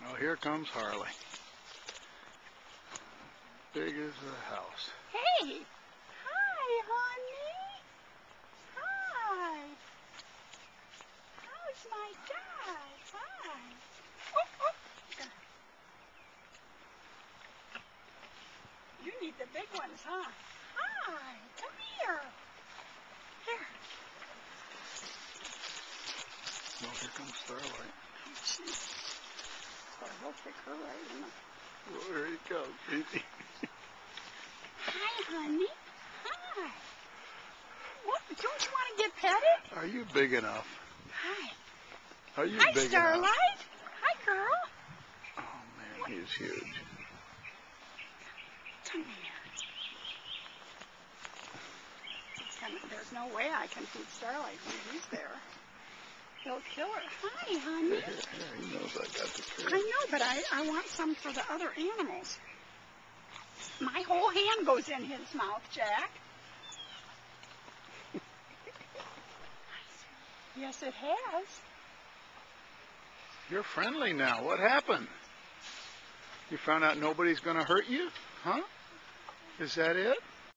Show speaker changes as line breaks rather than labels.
Oh, here comes Harley. Big as a house.
Hey! Hi, honey! Hi! How's my dad? Hi! Oh, oh! You need the big ones, huh? Hi! Come here! Here.
Well, here comes Starlight.
So he'll kick her right in the...
Well, there he comes.
Hi, honey. Hi. What? Don't you want to get petted?
Are you big enough?
Hi.
Are you
Hi,
big
Starlight.
enough?
Hi, girl.
Oh, man, he's huge.
Come here. There's no way I can feed Starlight when he's there. He'll kill her. Hi, honey.
Here, he knows I got the food.
I know, but I want some for the other animals. My whole hand goes in his mouth, Jack. Yes, it has.
You're friendly now. What happened? You found out nobody's going to hurt you? Huh? Is that it?